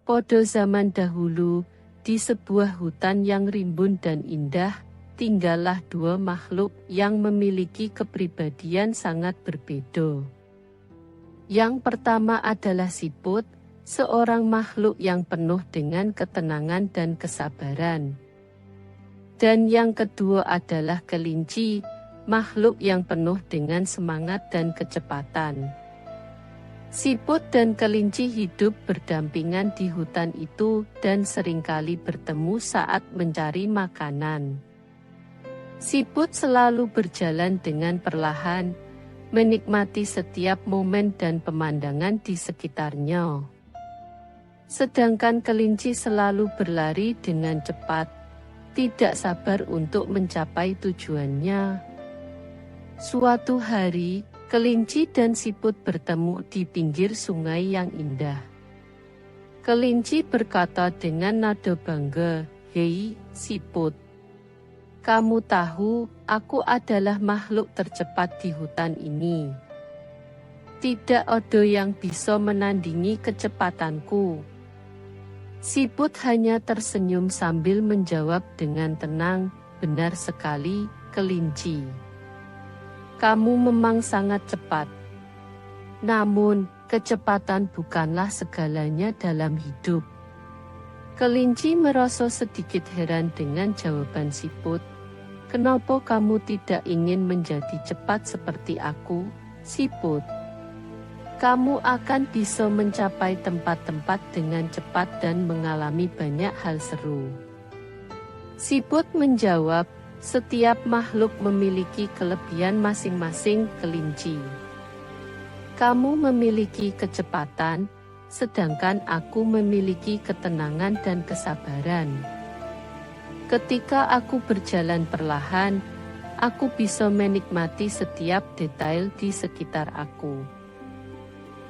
Pada zaman dahulu, di sebuah hutan yang rimbun dan indah, tinggallah dua makhluk yang memiliki kepribadian sangat berbeda. Yang pertama adalah siput, seorang makhluk yang penuh dengan ketenangan dan kesabaran. Dan yang kedua adalah kelinci, makhluk yang penuh dengan semangat dan kecepatan. Siput dan kelinci hidup berdampingan di hutan itu dan seringkali bertemu saat mencari makanan. Siput selalu berjalan dengan perlahan, menikmati setiap momen dan pemandangan di sekitarnya. Sedangkan kelinci selalu berlari dengan cepat, tidak sabar untuk mencapai tujuannya. Suatu hari, kelinci dan siput bertemu di pinggir sungai yang indah. Kelinci berkata dengan nada bangga, "Hei, siput. Kamu tahu, aku adalah makhluk tercepat di hutan ini. Tidak ada yang bisa menandingi kecepatanku." Siput hanya tersenyum sambil menjawab dengan tenang, "Benar sekali, kelinci. Kamu memang sangat cepat. Namun, kecepatan bukanlah segalanya dalam hidup." Kelinci merasa sedikit heran dengan jawaban siput. "Kenapa kamu tidak ingin menjadi cepat seperti aku, siput? Kamu akan bisa mencapai tempat-tempat dengan cepat dan mengalami banyak hal seru." Siput menjawab, "Setiap makhluk memiliki kelebihan masing-masing, kelinci. Kamu memiliki kecepatan, sedangkan aku memiliki ketenangan dan kesabaran. Ketika aku berjalan perlahan, aku bisa menikmati setiap detail di sekitar aku.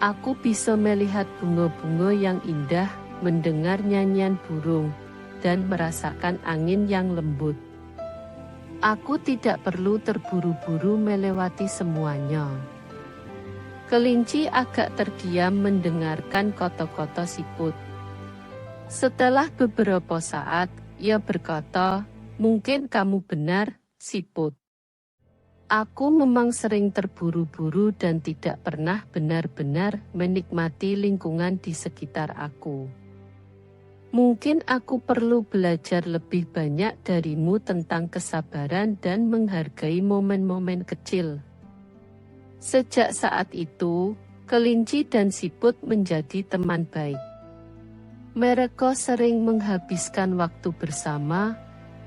Aku bisa melihat bunga-bunga yang indah, mendengar nyanyian burung, dan merasakan angin yang lembut. Aku tidak perlu terburu-buru melewati semuanya." Kelinci agak terdiam mendengarkan kata-kata siput. Setelah beberapa saat, ia berkata, "Mungkin kamu benar, siput. Aku memang sering terburu-buru dan tidak pernah benar-benar menikmati lingkungan di sekitar aku. Mungkin aku perlu belajar lebih banyak darimu tentang kesabaran dan menghargai momen-momen kecil." Sejak saat itu, kelinci dan siput menjadi teman baik. Mereka sering menghabiskan waktu bersama,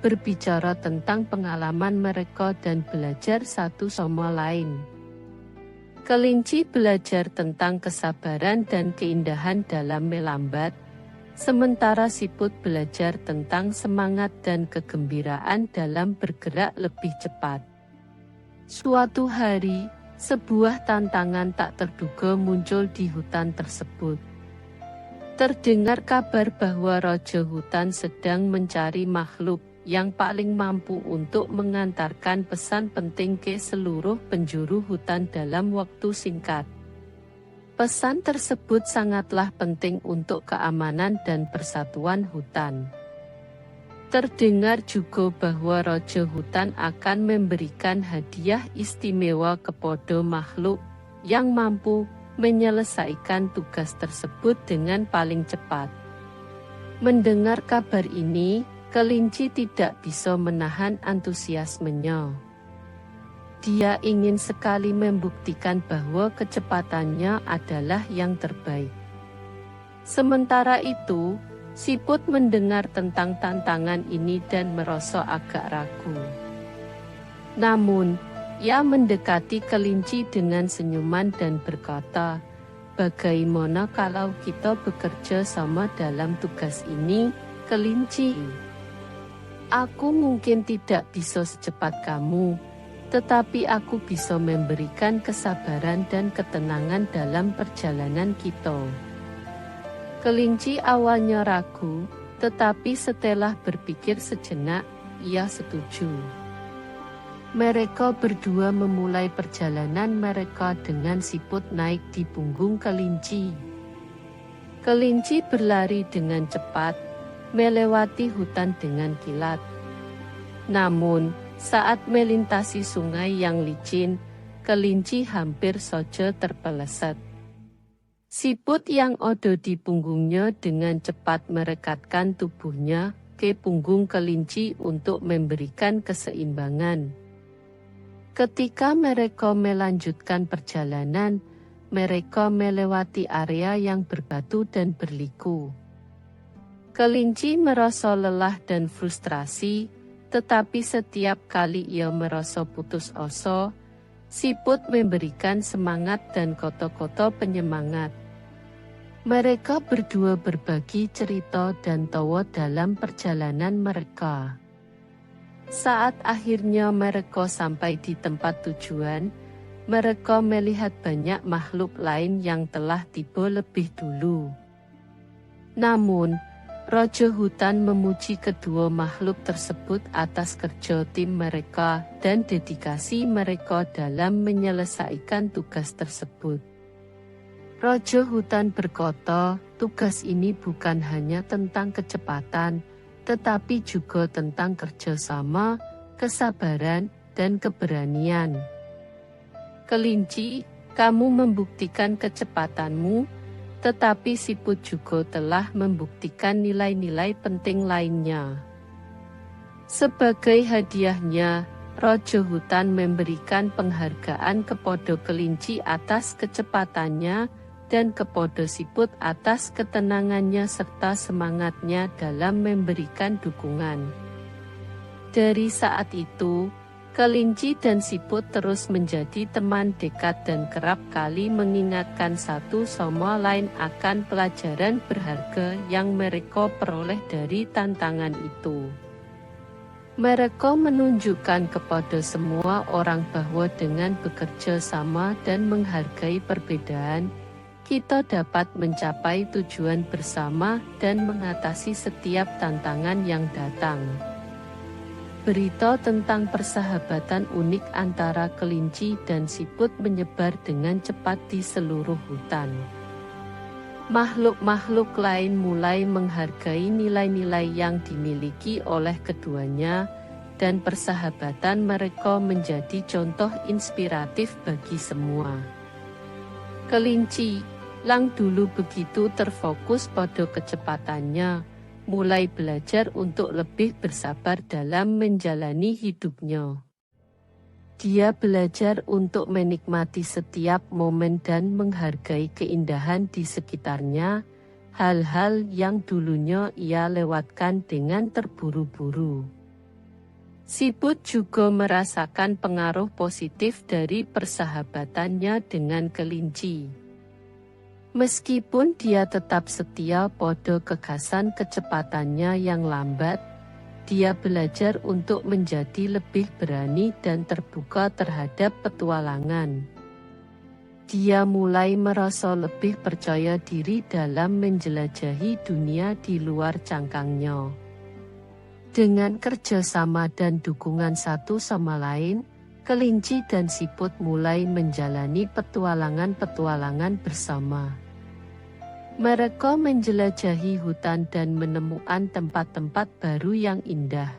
berbicara tentang pengalaman mereka dan belajar satu sama lain. Kelinci belajar tentang kesabaran dan keindahan dalam melambat, sementara siput belajar tentang semangat dan kegembiraan dalam bergerak lebih cepat. Suatu hari, sebuah tantangan tak terduga muncul di hutan tersebut. Terdengar kabar bahwa raja hutan sedang mencari makhluk yang paling mampu untuk mengantarkan pesan penting ke seluruh penjuru hutan dalam waktu singkat. Pesan tersebut sangatlah penting untuk keamanan dan persatuan hutan. Terdengar juga bahwa raja hutan akan memberikan hadiah istimewa kepada makhluk yang mampu menyelesaikan tugas tersebut dengan paling cepat. Mendengar kabar ini, kelinci tidak bisa menahan antusiasmenya. Dia ingin sekali membuktikan bahwa kecepatannya adalah yang terbaik. Sementara itu, siput mendengar tentang tantangan ini dan merasa agak ragu. Namun, ia mendekati kelinci dengan senyuman dan berkata, "Bagaimana kalau kita bekerja sama dalam tugas ini, kelinci? Aku mungkin tidak bisa secepat kamu, tetapi aku bisa memberikan kesabaran dan ketenangan dalam perjalanan kita." Kelinci awalnya ragu, tetapi setelah berpikir sejenak, ia setuju. Mereka berdua memulai perjalanan mereka dengan siput naik di punggung kelinci. Kelinci berlari dengan cepat, melewati hutan dengan kilat. Namun, saat melintasi sungai yang licin, kelinci hampir saja terpeleset. Siput yang ada di punggungnya dengan cepat merekatkan tubuhnya ke punggung kelinci untuk memberikan keseimbangan. Ketika mereka melanjutkan perjalanan, mereka melewati area yang berbatu dan berliku. Kelinci merasa lelah dan frustrasi, tetapi setiap kali ia merasa putus asa, siput memberikan semangat dan koto-koto penyemangat. Mereka berdua berbagi cerita dan tawa dalam perjalanan mereka. Saat akhirnya mereka sampai di tempat tujuan, mereka melihat banyak makhluk lain yang telah tiba lebih dulu. Namun, Raja Hutan memuji kedua makhluk tersebut atas kerja tim mereka dan dedikasi mereka dalam menyelesaikan tugas tersebut. Raja Hutan berkata, tugas ini bukan hanya tentang kecepatan, tetapi juga tentang kerjasama, kesabaran, dan keberanian. Kelinci, kamu membuktikan kecepatanmu, tetapi siput juga telah membuktikan nilai-nilai penting lainnya. Sebagai hadiahnya, Raja Hutan memberikan penghargaan kepada kelinci atas kecepatannya, dan kepada siput atas ketenangannya serta semangatnya dalam memberikan dukungan. Dari saat itu, kelinci dan siput terus menjadi teman dekat dan kerap kali mengingatkan satu sama lain akan pelajaran berharga yang mereka peroleh dari tantangan itu. Mereka menunjukkan kepada semua orang bahwa dengan bekerja sama dan menghargai perbedaan, kita dapat mencapai tujuan bersama dan mengatasi setiap tantangan yang datang. Berita tentang persahabatan unik antara kelinci dan siput menyebar dengan cepat di seluruh hutan. Makhluk-makhluk lain mulai menghargai nilai-nilai yang dimiliki oleh keduanya, dan persahabatan mereka menjadi contoh inspiratif bagi semua. Kelinci Lang dulu begitu terfokus pada kecepatannya, mulai belajar untuk lebih bersabar dalam menjalani hidupnya. Dia belajar untuk menikmati setiap momen dan menghargai keindahan di sekitarnya, hal-hal yang dulunya ia lewatkan dengan terburu-buru. Siput juga merasakan pengaruh positif dari persahabatannya dengan kelinci. Meskipun dia tetap setia pada kekasan kecepatannya yang lambat, dia belajar untuk menjadi lebih berani dan terbuka terhadap petualangan. Dia mulai merasa lebih percaya diri dalam menjelajahi dunia di luar cangkangnya. Dengan kerjasama dan dukungan satu sama lain, kelinci dan siput mulai menjalani petualangan-petualangan bersama. Mereka menjelajahi hutan dan menemukan tempat-tempat baru yang indah.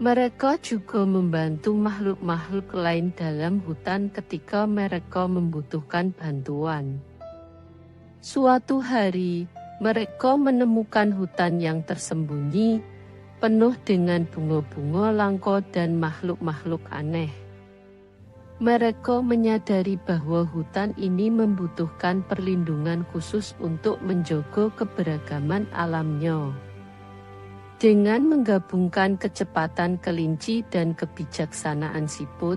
Mereka juga membantu makhluk-makhluk lain dalam hutan ketika mereka membutuhkan bantuan. Suatu hari, mereka menemukan hutan yang tersembunyi, penuh dengan bunga-bunga langka dan makhluk-makhluk aneh. Mereka menyadari bahwa hutan ini membutuhkan perlindungan khusus untuk menjaga keberagaman alamnya. Dengan menggabungkan kecepatan kelinci dan kebijaksanaan siput,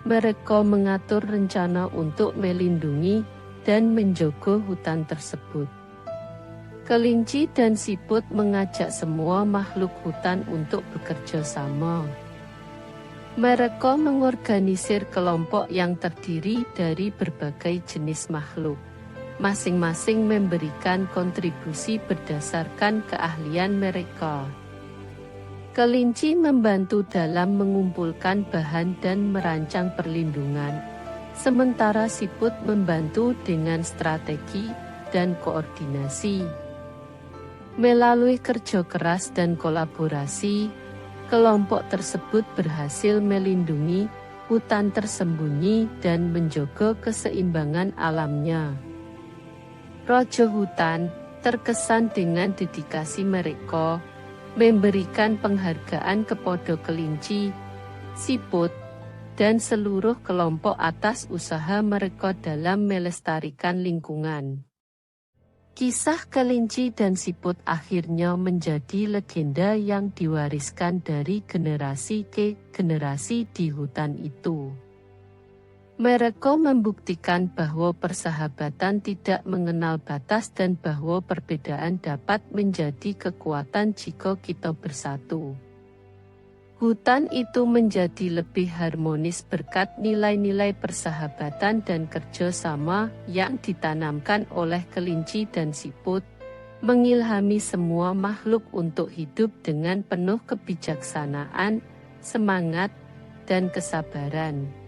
mereka mengatur rencana untuk melindungi dan menjaga hutan tersebut. Kelinci dan siput mengajak semua makhluk hutan untuk bekerja sama. Mereka mengorganisir kelompok yang terdiri dari berbagai jenis makhluk. Masing-masing memberikan kontribusi berdasarkan keahlian mereka. Kelinci membantu dalam mengumpulkan bahan dan merancang perlindungan, sementara siput membantu dengan strategi dan koordinasi. Melalui kerja keras dan kolaborasi, kelompok tersebut berhasil melindungi hutan tersembunyi dan menjaga keseimbangan alamnya. Rojo hutan terkesan dengan dedikasi mereka, memberikan penghargaan kepada kelinci, siput, dan seluruh kelompok atas usaha mereka dalam melestarikan lingkungan. Kisah kelinci dan siput akhirnya menjadi legenda yang diwariskan dari generasi ke generasi di hutan itu. Mereka membuktikan bahwa persahabatan tidak mengenal batas dan bahwa perbedaan dapat menjadi kekuatan jika kita bersatu. Hutan itu menjadi lebih harmonis berkat nilai-nilai persahabatan dan kerjasama yang ditanamkan oleh kelinci dan siput, mengilhami semua makhluk untuk hidup dengan penuh kebijaksanaan, semangat, dan kesabaran.